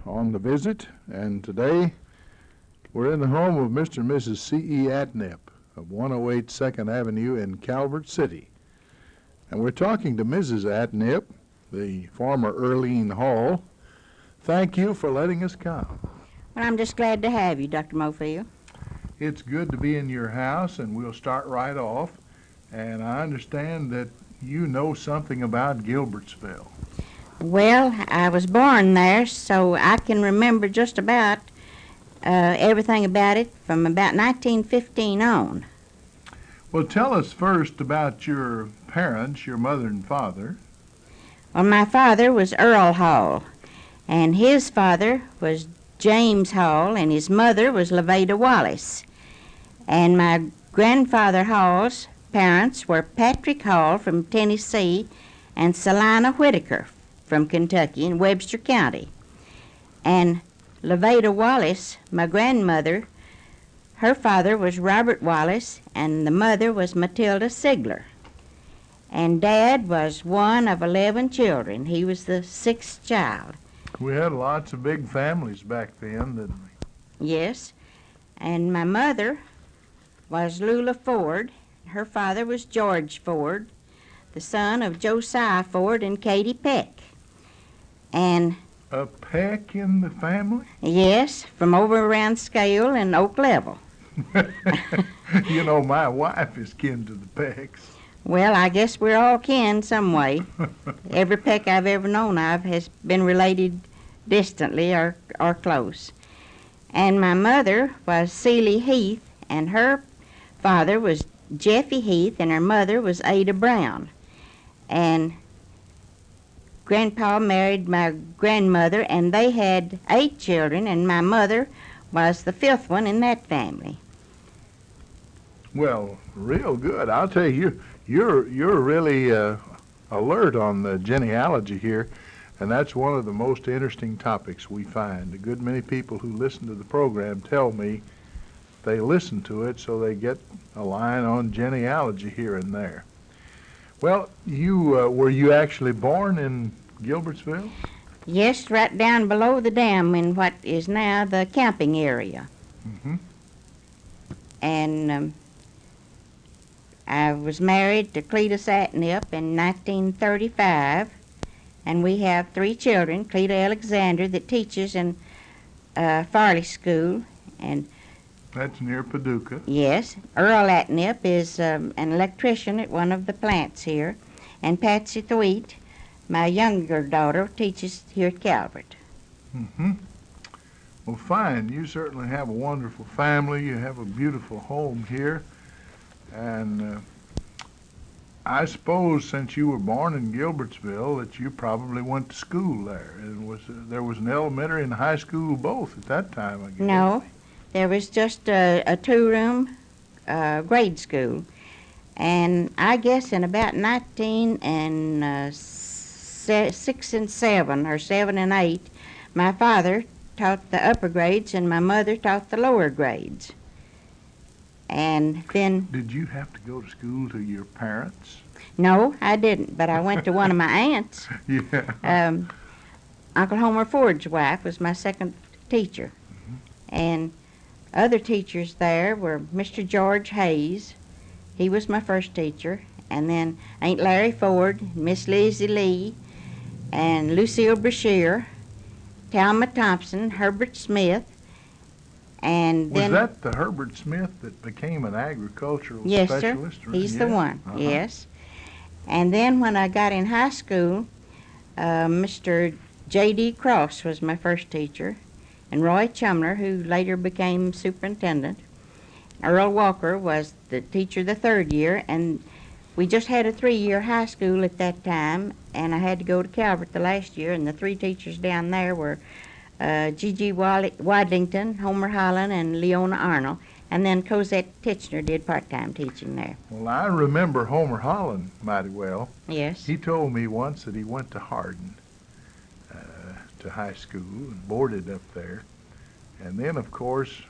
on the visit, and today we're in the home of Mr. and Mrs. C.E. Atrip of 108 2nd Avenue in Calvert City. And we're talking to Mrs. Atrip, the former Earlene Hall. Thank you for letting us come. Well, I'm just glad to have you, Dr. Mofield. It's good to be in your house, and we'll start right off. And I understand that you know something about Gilbertsville. Well, I was born there, so I can remember just about everything about it from about 1915 on. Well, tell us first about your parents, your mother and father. Well, my father was Earl Hall, and his father was James Hall, and his mother was Levada Wallace. And my grandfather Hall's parents were Patrick Hall from Tennessee and Selina Whitaker from Kentucky in Webster County. And Levada Wallace, my grandmother, her father was Robert Wallace, and the mother was Matilda Sigler. And Dad was one of 11 children. He was the 6th child. We had lots of big families back then, didn't we? Yes. And my mother was Lula Ford. Her father was George Ford, the son of Josiah Ford and Katie Peck. And a Peck in the family? Yes, from over around Scale and Oak Level. You know, my wife is kin to the Pecks. Well, I guess we're all kin some way. Every Peck I've ever known of has been related distantly or close. And my mother was Celie Heath, and her father was Jeffy Heath, and her mother was Ada Brown. And Grandpa married my grandmother, and they had 8 children, and my mother was the 5th one in that family. Well, real good. I'll tell you, you're really alert on the genealogy here, and that's one of the most interesting topics we find. A good many people who listen to the program tell me they listen to it so they get a line on genealogy here and there. Well, were you actually born in Gilbertsville? Yes, right down below the dam in what is now the camping area. Mm-hmm. And I was married to Cleta Atrip in 1935, and we have 3 children. Cleta Alexander that teaches in Farley School, and that's near Paducah. Yes. Earl Atrip is an electrician at one of the plants here. And Patsy Thweet, my younger daughter, teaches here at Calvert. Mm-hmm. Well, fine. You certainly have a wonderful family. You have a beautiful home here. And I suppose since you were born in Gilbertsville that you probably went to school there. And there was an elementary and high school both at that time, I guess. No. There was just a 2-room grade school. And I guess in about 1906 and 7, or 7 and 8, my father taught the upper grades and my mother taught the lower grades. And then... Did you have to go to school to your parents? No, I didn't, but I went to one of my aunts. Yeah. Uncle Homer Ford's wife was my second teacher. Mm-hmm. And other teachers there were Mr. George Hayes. He was my first teacher. And then Aunt Larry Ford, Miss Lizzie Lee, and Lucille Brashear, Talma Thompson, Herbert Smith, and was then... that the Herbert Smith that became an agricultural yes, specialist? Yes, sir. He's the one, Uh-huh. yes. And then when I got in high school, Mr. J.D. Cross was my first teacher, and Roy Chumler, who later became superintendent. Earl Walker was the teacher the 3rd year, and we just had a 3-year high school at that time, and I had to go to Calvert the last year, and the 3 teachers down there were G.G. Wadlington, Homer Holland, and Leona Arnold, and then Cosette Titchener did part-time teaching there. Well, I remember Homer Holland mighty well. Yes. He told me once that he went to Hardin to high school and boarded up there. And then, of course,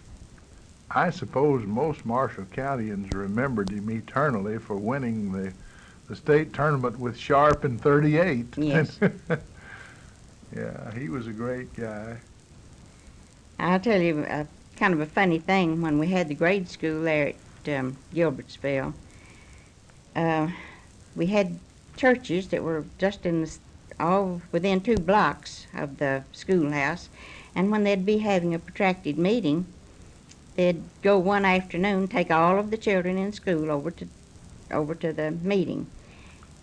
I suppose most Marshall Countyans remembered him eternally for winning the state tournament with Sharp in '38. Yes. Yeah, he was a great guy. I'll tell you kind of a funny thing. When we had the grade school there at Gilbertsville, we had churches that were just all within 2 blocks of the schoolhouse, and when they'd be having a protracted meeting, they'd go one afternoon, take all of the children in school over to the meeting,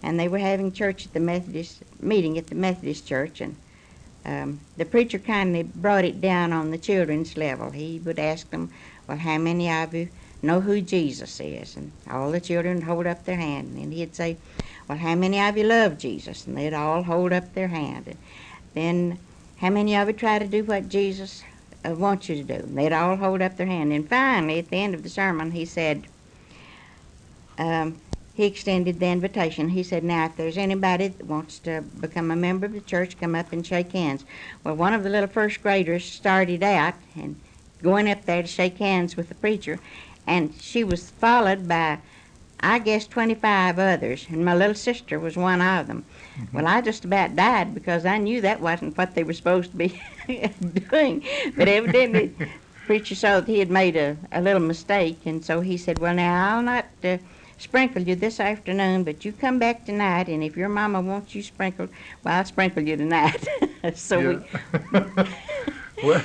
and they were having church at the Methodist meeting at the Methodist church, and the preacher kindly brought it down on the children's level. He would ask them, well, how many of you know who Jesus is? And all the children would hold up their hand. And he'd say, well, how many of you love Jesus? And they'd all hold up their hand. And then, how many of you try to do what Jesus wants you to do? And they'd all hold up their hand. And finally, at the end of the sermon, he said, he extended the invitation. He said, now, if there's anybody that wants to become a member of the church, come up and shake hands. Well, one of the little first graders started out and going up there to shake hands with the preacher, and she was followed by, I guess, 25 others, and my little sister was one of them. Mm-hmm. Well, I just about died because I knew that wasn't what they were supposed to be doing, but evidently the preacher saw that he had made a little mistake, and so he said, well, now, I'll not sprinkle you this afternoon, but you come back tonight, and if your mama wants you sprinkled, well, I'll sprinkle you tonight. So well,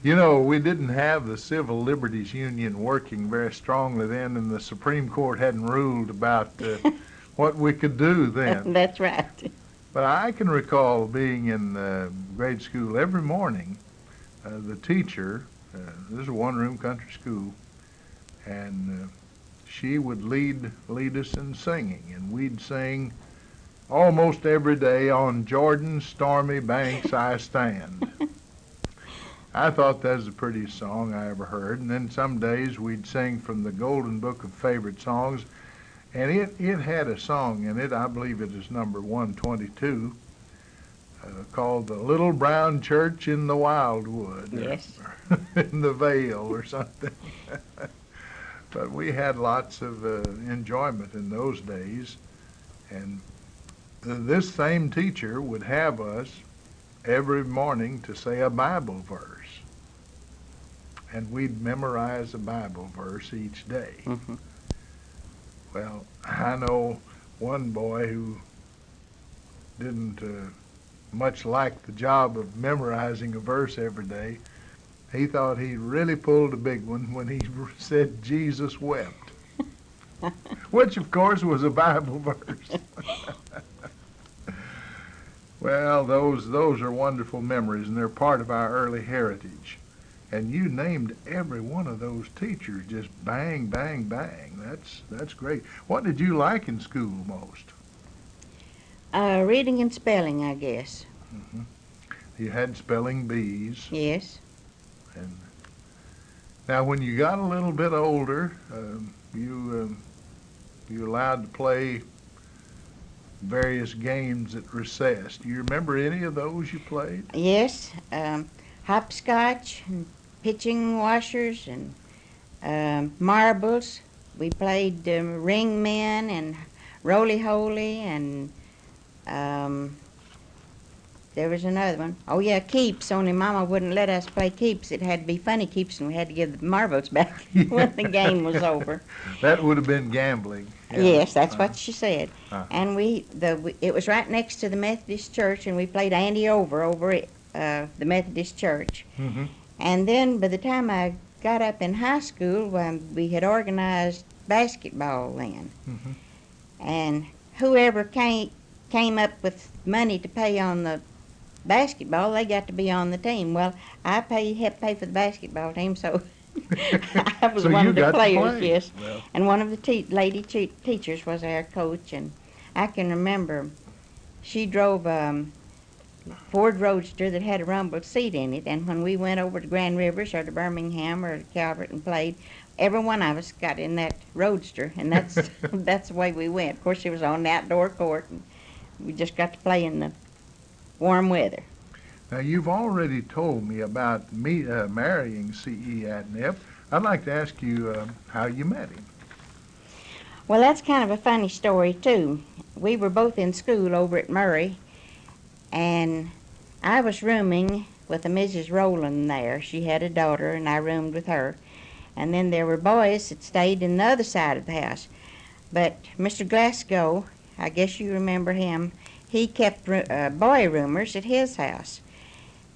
you know, we didn't have the Civil Liberties Union working very strongly then, and the Supreme Court hadn't ruled about what we could do then. That's right. But I can recall being in grade school every morning. The teacher, this is a one-room country school, and she would lead us in singing, and we'd sing almost every day, on Jordan's stormy banks I stand. I thought that was the prettiest song I ever heard, and then some days we'd sing from the Golden Book of Favorite Songs, and it had a song in it, I believe it is number 122, called The Little Brown Church in the Wildwood. Yes. Or in the Vale or something. But we had lots of enjoyment in those days, and this same teacher would have us every morning to say a Bible verse, and we'd memorize a Bible verse each day. Mm-hmm. Well, I know one boy who didn't much like the job of memorizing a verse every day. He thought he really pulled a big one when he said Jesus wept, which of course was a Bible verse. Well, those are wonderful memories, and they're part of our early heritage. And you named every one of those teachers, just bang, bang, bang. That's great. What did you like in school most? Reading and spelling, I guess. Mm-hmm. You had spelling bees. Yes. And now, when you got a little bit older, you allowed to play various games at recess. Do you remember any of those you played? Yes, hopscotch, and pitching washers, and marbles. We played ring men and roly-holy, and there was another one. Oh, yeah, keeps, only Mama wouldn't let us play keeps. It had to be funny keeps, and we had to give the marbles back when the game was over. That would have been gambling. Yeah. Yes, that's what she said. And it was right next to the Methodist church, and we played Andy over at the Methodist church. Mm-hmm. And then by the time I got up in high school, we had organized basketball then. Mm-hmm. And whoever came up with money to pay on the basketball, they got to be on the team. Well, I helped pay for the basketball team, so I was so one of the players, play. yes. Well. And one of the lady teachers was our coach, and I can remember she drove Ford Roadster that had a rumble seat in it, and when we went over to Grand Rivers or to Birmingham or to Calvert and played, every one of us got in that Roadster, and that's that's the way we went. Of course, it was on the outdoor court, and we just got to play in the warm weather. Now, you've already told me about marrying C.E. Adneff. I'd like to ask you how you met him. Well, that's kind of a funny story, too. We were both in school over at Murray, and I was rooming with a Mrs. Rowland there. She had a daughter, and I roomed with her. And then there were boys that stayed in the other side of the house. But Mr. Glasgow, I guess you remember him, he kept boy roomers at his house.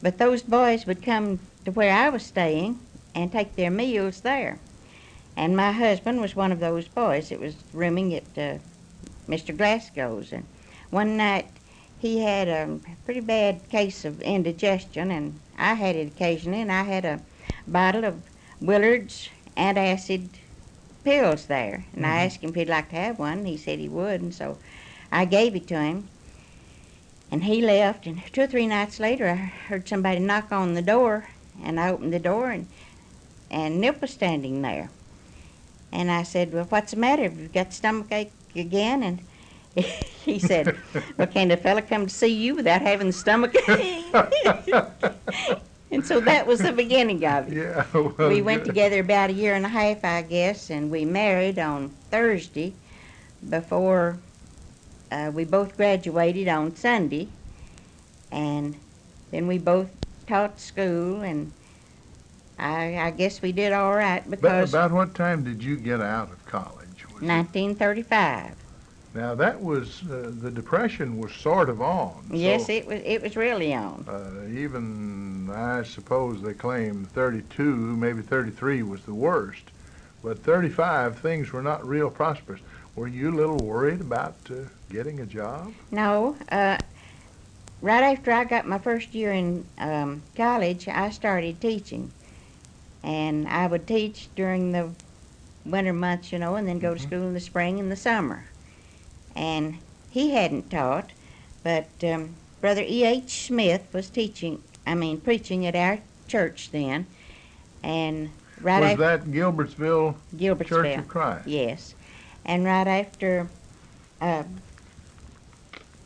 But those boys would come to where I was staying and take their meals there. And my husband was one of those boys that was rooming at Mr. Glasgow's. And one night he had a pretty bad case of indigestion, and I had it occasionally, and I had a bottle of Willard's antacid pills there. And I asked him if he'd like to have one, and he said he would, and so I gave it to him. And he left, and 2 or 3 nights later, I heard somebody knock on the door, and I opened the door, and Nip was standing there. And I said, "Well, what's the matter? Have you got stomachache again?" And he said, "Well, can a fella come to see you without having the stomachache?" And so that was the beginning of it. Yeah, well, We went good. together about 1.5 years, I guess, and we married on Thursday before we both graduated on Sunday. And then we both taught school, and I guess we did all right because About what time did you get out of college? Was it- 1935. Now, that was, the Depression was sort of on. Yes, so, it was really on. even, I suppose they claim 32, maybe 33 was the worst. But 35, things were not real prosperous. Were you a little worried about getting a job? No, right after I got my first year in college, I started teaching. And I would teach during the winter months, and then go to school in the spring and the summer. And he hadn't taught, but Brother E.H. Smith was preaching at our church then. And right Was after that Gilbertsville Church Gilbertsville, of Christ? yes. And right after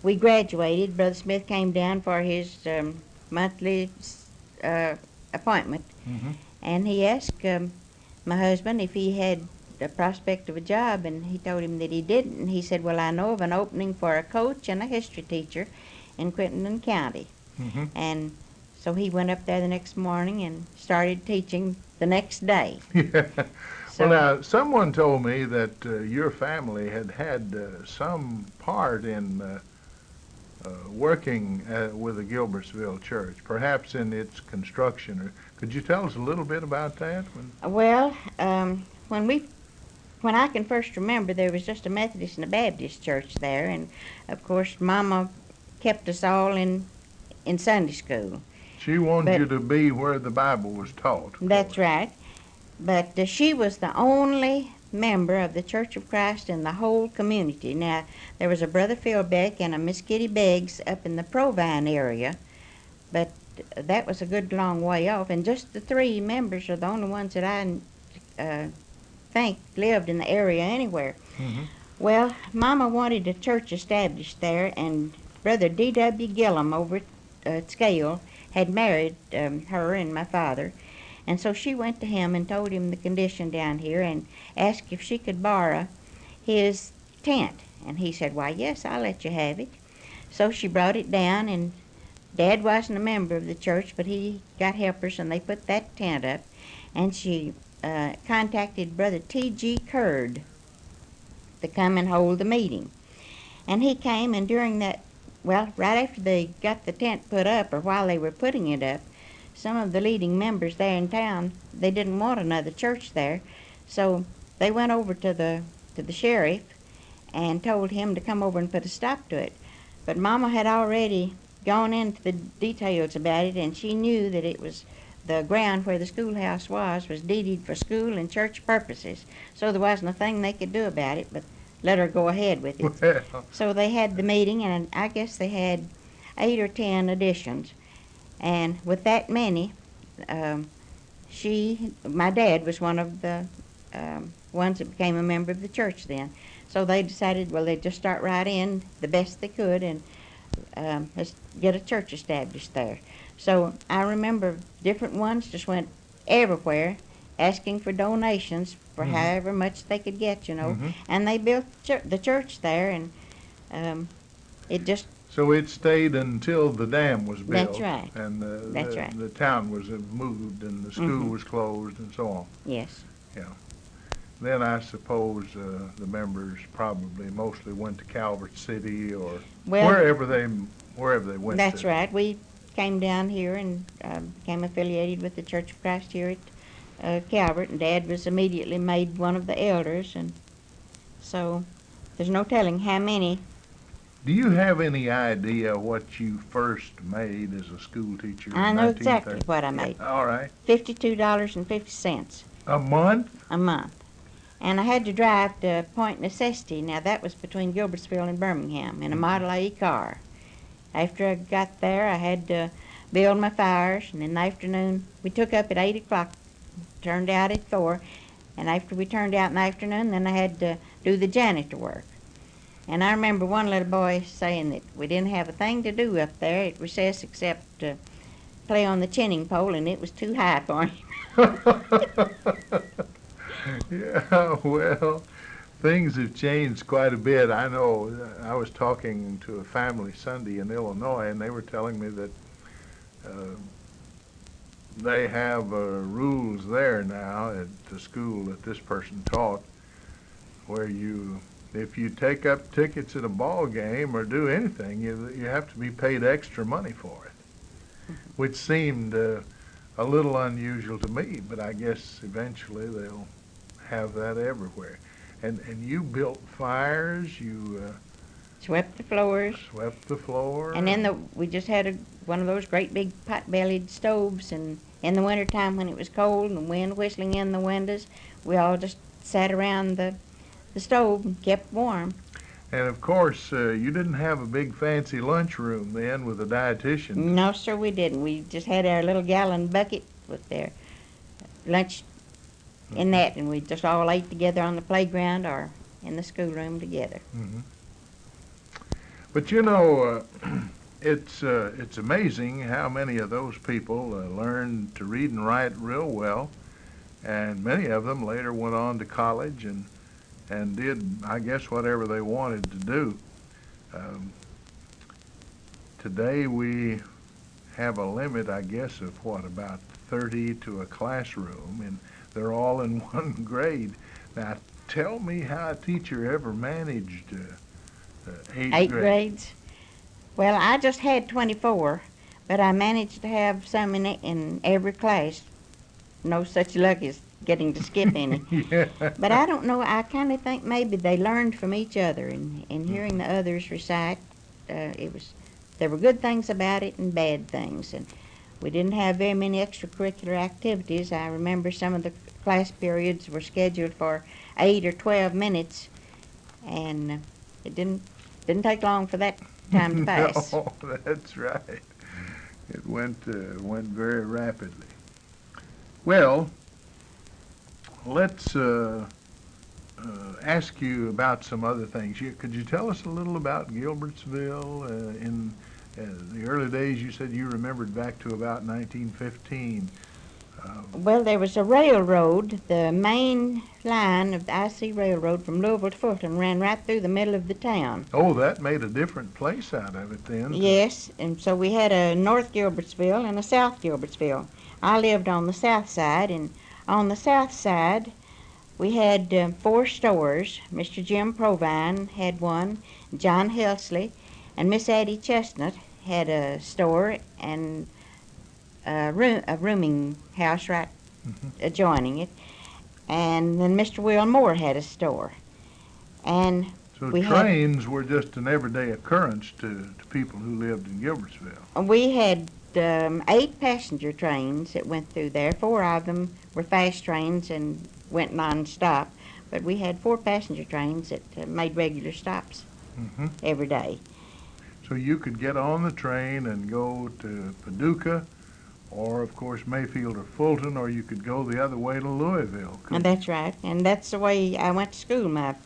we graduated, Brother Smith came down for his monthly appointment, and he asked my husband if he had the prospect of a job, and he told him that he didn't. And he said, "Well, I know of an opening for a coach and a history teacher in Crittenden County." And so he went up there the next morning and started teaching the next day. Yeah. So, Well, now, someone told me that your family had some part in working with the Gilbertsville Church, perhaps in its construction. Could you tell us a little bit about that? well, when I can first remember, there was just a Methodist and a Baptist church there, and of course, Mama kept us all in Sunday school. She wanted But- you to be where the Bible was taught. of That's course. right. But she was the only member of the Church of Christ in the whole community. Now, there was a Brother Philbeck and a Miss Kitty Beggs up in the Provine area, but that was a good long way off, and just the 3 members are the only ones that I think lived in the area anywhere. Well, Mama wanted a church established there, and Brother D.W. Gillum over at Scale had married her and my father. And so she went to him and told him the condition down here and asked if she could borrow his tent. And he said, "Why, yes, I'll let you have it." So she brought it down, and Dad wasn't a member of the church, but he got helpers, and they put that tent up. And she contacted Brother T.G. Curd to come and hold the meeting. And he came, and during that, well, right after they got the tent put up, or while they were putting it up, some of the leading members there in town, they didn't want another church there, so they went over to the sheriff and told him to come over and put a stop to it. But Mama had already gone into the details about it, and she knew that it was the ground where the schoolhouse was deeded for school and church purposes, so there wasn't a thing they could do about it but let her go ahead with it. Well, So they had the meeting, and I guess they had 8 or 10 additions. And with that many, my dad was one of the ones that became a member of the church then. So they decided, well, they'd just start right in the best they could and let's get a church established there. So I remember different ones just went everywhere asking for donations for however much they could get, And they built the church there, and it just So it stayed until the dam was built. That's right. And That's right. the town was moved and the school was closed and so on. Yes. Then I suppose the members probably mostly went to Calvert City or Well, wherever they went that's to. right. We came down here and became affiliated with the Church of Christ here at Calvert, and Dad was immediately made one of the elders, and so there's no telling how many. Do you have any idea what you first made as a school teacher I in know exactly 1930? what I made. All right. $52.50 A month? a month. And I had to drive to Point Necessity. Now, that was between Gilbertsville and Birmingham in a Model A car. After I got there, I had to build my fires, and in the afternoon, we took up at 8 o'clock, turned out at 4, and after we turned out in the afternoon, then I had to do the janitor work. And I remember one little boy saying that we didn't have a thing to do up there at recess except play on the chinning pole, and it was too high for him. Yeah, well, things have changed quite a bit. I know I was talking to a family Sunday in Illinois, and they were telling me that they have rules there now at the school that this person taught where if you take up tickets at a ball game or do anything, you have to be paid extra money for it, which seemed a little unusual to me, but I guess eventually they'll have that everywhere. And you built fires, you Swept the floors. swept the floor. And then we just had one of those great big pot-bellied stoves, and in the wintertime when it was cold and the wind whistling in the windows, we all just sat around the stove and kept warm. And of course, you didn't have a big fancy lunchroom then with a dietitian. No, sir, we didn't. We just had our little gallon bucket with their lunch in that, and we just all ate together on the playground or in the schoolroom together. Mm-hmm. But you know, it's amazing how many of those people learned to read and write real well, and many of them later went on to college and did, I guess, whatever they wanted to do. Today we have a limit, I guess, of about 30 to a classroom, and they're all in one grade. Now, tell me how a teacher ever managed eight grades. Grades? Well, I just had 24, but I managed to have some in every class. No such luck as getting to skip any. Yeah. But I don't know, I kind of think maybe they learned from each other, and hearing the others recite, there were good things about it and bad things, and we didn't have very many extracurricular activities. I remember some of the class periods were scheduled for 8 or 12 minutes, and it didn't take long for that time to pass. No, that's right. It went very rapidly. Well, let's ask you about some other things. Could you tell us a little about Gilbertsville in the early days? You said you remembered back to about 1915. Well, there was a railroad. The main line of the IC Railroad from Louisville to Fulton ran right through the middle of the town. Oh, that made a different place out of it then. Yes, and so we had a North Gilbertsville and a South Gilbertsville. I lived on the south side, and on the south side we had 4 stores. Mr. Jim Provine had one, John Helsley, and Miss Addie Chestnut had a store and a rooming house right adjoining it. And then Mr. Will Moore had a store. And So we trains were just an everyday occurrence to people who lived in Gilbertsville. We had 8 passenger trains that went through there. 4 of them were fast trains and went non-stop. But we had 4 passenger trains that made regular stops every day. So you could get on the train and go to Paducah, or of course Mayfield or Fulton, or you could go the other way to Louisville. And that's right. And that's the way I went to school my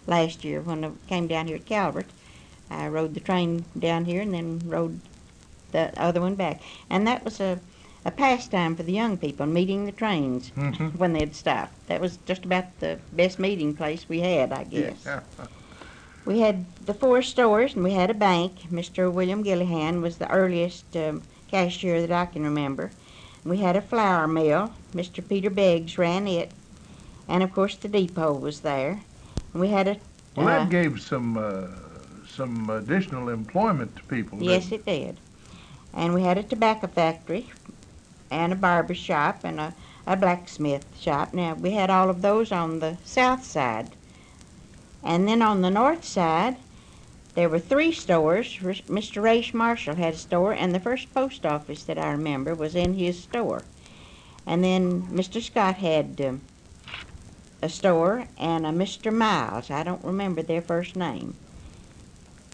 last year when I came down here at Calvert. I rode the train down here and then rode the other one back. And that was a pastime for the young people, meeting the trains when they'd stop. That was just about the best meeting place we had, I guess. Yeah. We had the 4 stores, and we had a bank. Mr. William Gillihan was the earliest cashier that I can remember. We had a flour mill. Mr. Peter Beggs ran it, and of course the depot was there. And we had a Well, that gave some additional employment to people. yes, didn't it did. And we had a tobacco factory, and a barber shop, and a blacksmith shop. Now we had all of those on the south side, and then on the north side there were 3 stores. Mr. Ray Marshall had a store, and the first post office that I remember was in his store. And then Mr. Scott had a store, and a Mr. Miles. I don't remember their first name.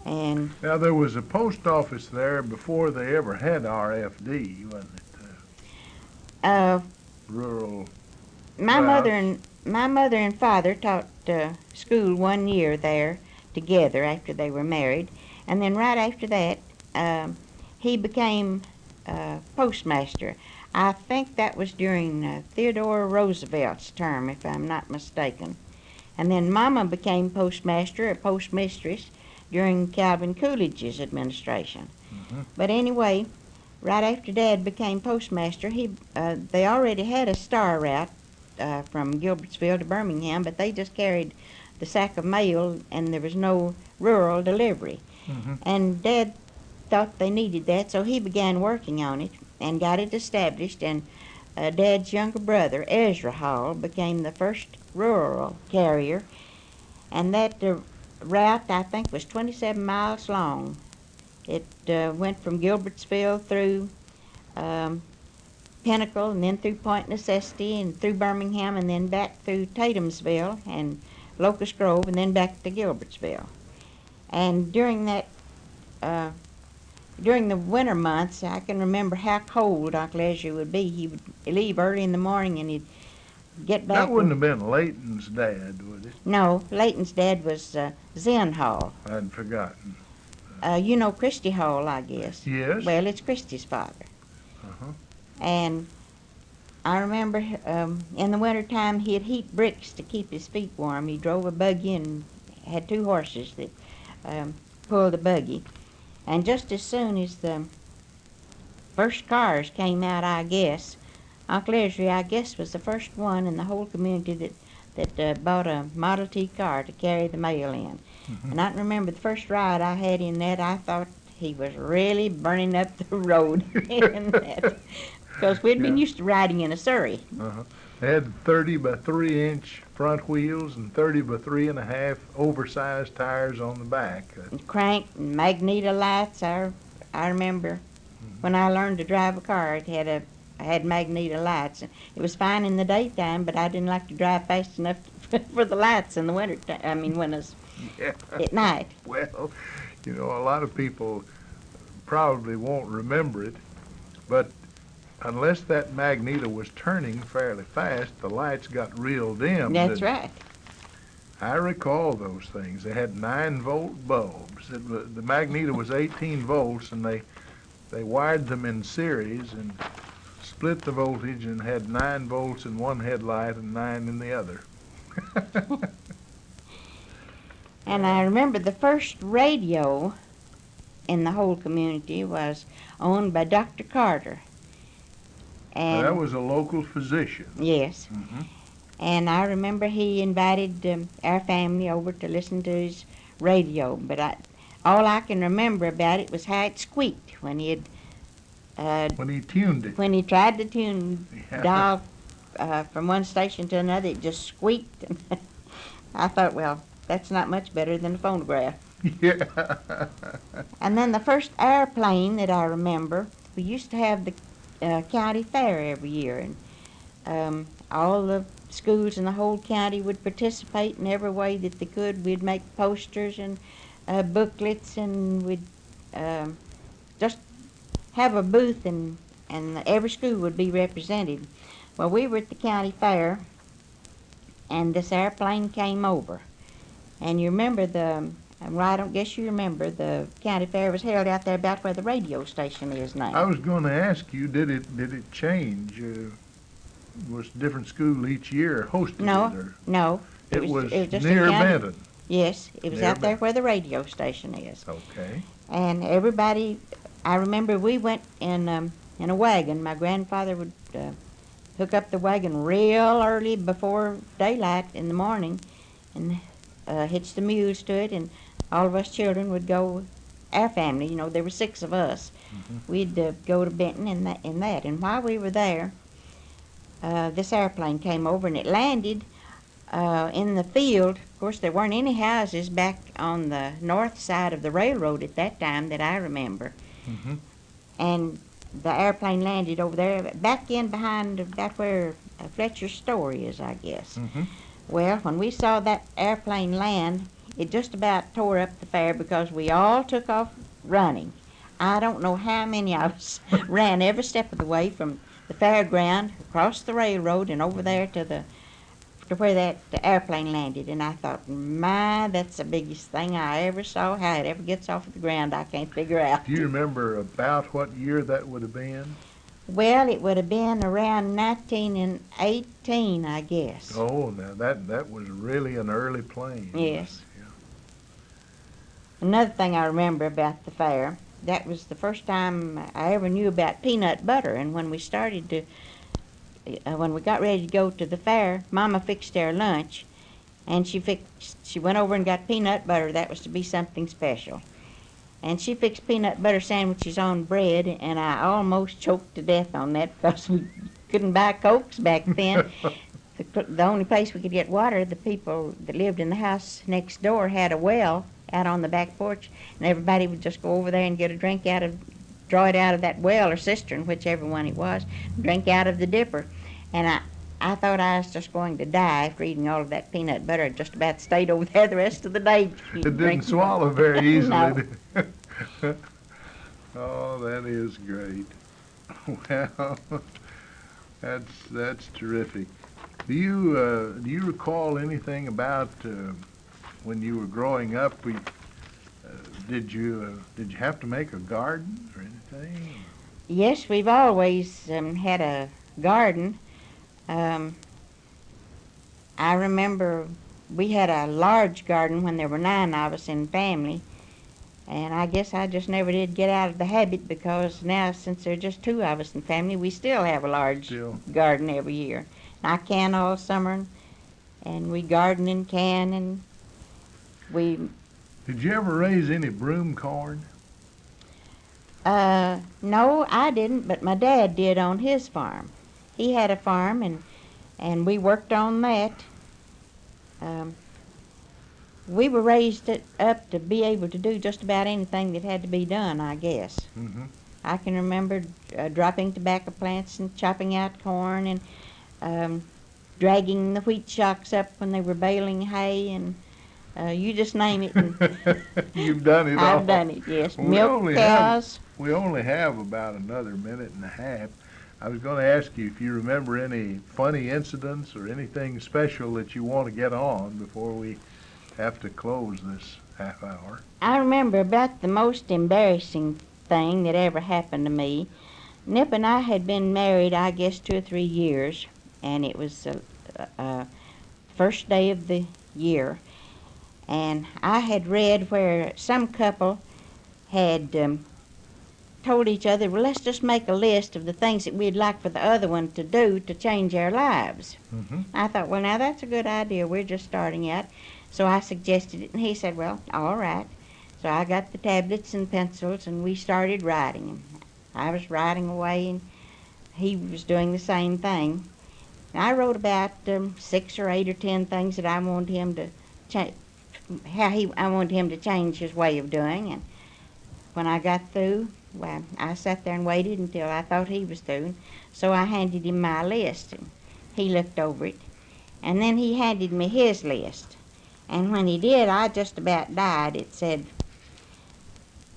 And Now, there was a post office there before they ever had RFD, wasn't it? Rural. my Well, mother and father taught school 1 year there together after they were married, and then right after that he became postmaster. I think that was during Theodore Roosevelt's term, if I'm not mistaken. And then Mama became postmaster or postmistress during Calvin Coolidge's administration. But anyway, right after Dad became postmaster, they already had a star route from Gilbertsville to Birmingham, but they just carried the sack of mail, and there was no rural delivery. And Dad thought they needed that, so he began working on it and got it established. And Dad's younger brother, Ezra Hall, became the first rural carrier, and that route, I think, was 27 miles long. It went from Gilbertsville through Pinnacle, and then through Point Necessity, and through Birmingham, and then back through Tatumsville and Locust Grove, and then back to Gilbertsville. And during the winter months, I can remember how cold Uncle Ezra would be. He would leave early in the morning, and he'd get back. That wouldn't have been Layton's dad, would it? No, Layton's dad was Zen Hall. I'd forgotten. You know Christy Hall, I guess. Yes. Well, it's Christy's father. Uh-huh. And I remember in the wintertime he'd heat bricks to keep his feet warm. He drove a buggy and had 2 horses that pulled the buggy. And just as soon as the first cars came out, I guess, Uncle Ezra, I guess, was the first one in the whole community that bought a Model T car to carry the mail in. And I can remember the first ride I had in that, I thought he was really burning up the road in that. Because we'd been used to riding in a Surrey. They had 30 by 3 inch front wheels and 30 by 3.5 oversized tires on the back. And crank and magneto lights. I remember when I learned to drive a car, I had magneto lights. It was fine in the daytime, but I didn't like to drive fast enough for the lights in the winter time. I mean, when it's at night. Well, you know, a lot of people probably won't remember it, but unless that magneto was turning fairly fast, the lights got real dim. That's right. I recall those things. They had 9-volt bulbs. The magneto was 18 volts, and they wired them in series and split the voltage and had 9 volts in one headlight and 9 in the other. And I remember the first radio in the whole community was owned by Dr. Carter. And That was a local physician. yes. And I remember he invited our family over to listen to his radio. But all I can remember about it was how it squeaked when he had When he tuned it. when he tried to tune Yeah. dial from one station to another. It just squeaked. I thought, well, that's not much better than a phonograph. Yeah. And then the first airplane that I remember, we used to have the county fair every year, and all the schools in the whole county would participate in every way that they could. We'd make posters and booklets, and we'd just have a booth, and every school would be represented. Well, we were at the county fair, and this airplane came over. And you remember well, I don't guess you remember, the county fair was held out there about where the radio station is now. I was going to ask you, did it change? Was a different school each year hosted it? Or? No, It was just near in county, Benton. Yes, it was Near out there Benton. where the radio station is. Okay. And everybody, I remember we went in a wagon. My grandfather would hook up the wagon real early before daylight in the morning and hitch the mules to it, and all of us children would go, our family, you know, there were 6 of us. Mhm. We'd go to Benton in that. And while we were there, this airplane came over and it landed in the field. Of course, there weren't any houses back on the north side of the railroad at that time that I remember. Mhm. And the airplane landed over there, back in behind that where Fletcher's store is, I guess. Mhm. Well, when we saw that airplane land, it just about tore up the fair because we all took off running. I don't know how many of us ran every step of the way from the fairground across the railroad and over there to where the airplane landed. And I thought, my, that's the biggest thing I ever saw. How it ever gets off of the ground, I can't figure out. Do you remember about what year that would have been? Well, it would have been around 1918, I guess. Oh, now that was really an early plane. Yes. Yeah. Another thing I remember about the fair, that was the first time I ever knew about peanut butter. And when we started to, when we got ready to go to the fair, Mama fixed our lunch, and she went over and got peanut butter. That was to be something special. And she fixed peanut butter sandwiches on bread, and I almost choked to death on that because we couldn't buy Cokes back then. The only place we could get water, the people that lived in the house next door had a well out on the back porch, and everybody would just go over there and get a drink draw it out of that well or cistern, whichever one it was, drink out of the dipper. And I thought I was just going to die after eating all of that peanut butter. I just about stayed over there the rest of the day. It didn't swallow very easily. No. did it? Oh, that is great. Well, that's terrific. Do you recall anything about when you were growing up? Did you have to make a garden or anything? Yes, we've always had a garden. I remember we had a large garden when there were 9 of us in the family, and I guess I just never did get out of the habit because now, since there are just 2 of us in the family, we still have a large garden every year. And I can all summer, and we garden and can, and we... Did you ever raise any broom corn? No, I didn't, but my dad did on his farm. He had a farm, and we worked on that. We were raised up to be able to do just about anything that had to be done, I guess. Mm-hmm. I can remember dropping tobacco plants and chopping out corn and dragging the wheat shocks up when they were baling hay, and you just name it. And You've done it all. I've done it, yes. Well, Milk cows. We only have about another minute and a half. I was going to ask you if you remember any funny incidents or anything special that you want to get on before we have to close this half hour. I remember about the most embarrassing thing that ever happened to me. Nip and I had been married, I guess, 2 or 3 years, and it was first day of the year. And I had read where some couple had told each other, well, let's just make a list of the things that we'd like for the other one to do to change our lives. Mm-hmm. I thought, well, now that's a good idea. We're just starting out. So I suggested it, and he said, well, all right. So I got the tablets and pencils, and we started writing. And I was writing away, and he was doing the same thing. And I wrote about 6 or 8 or 10 things that I wanted him to change, I wanted him to change his way of doing. And when I got through, well, I sat there and waited until I thought he was through. So I handed him my list, and he looked over it. And then he handed me his list. And when he did, I just about died. It said,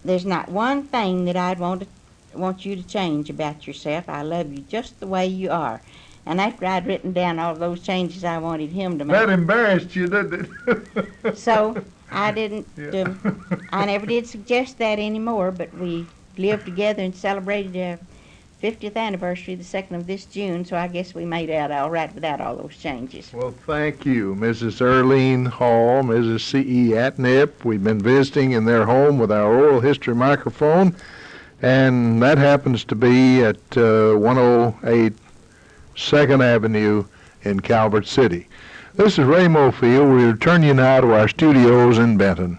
there's not one thing that I'd want you to change about yourself. I love you just the way you are. And after I'd written down all those changes I wanted him to make. That embarrassed you, didn't it? So I didn't, Yeah. I never did suggest that anymore, but we lived together and celebrated 50th anniversary, the 2nd of this June, so I guess we made out all right without all those changes. Well, thank you, Mrs. Earlene Hall, Mrs. C.E. Atrip. We've been visiting in their home with our oral history microphone, and that happens to be at 108 2nd Avenue in Calvert City. This is Ray Mofield. We return you now to our studios in Benton.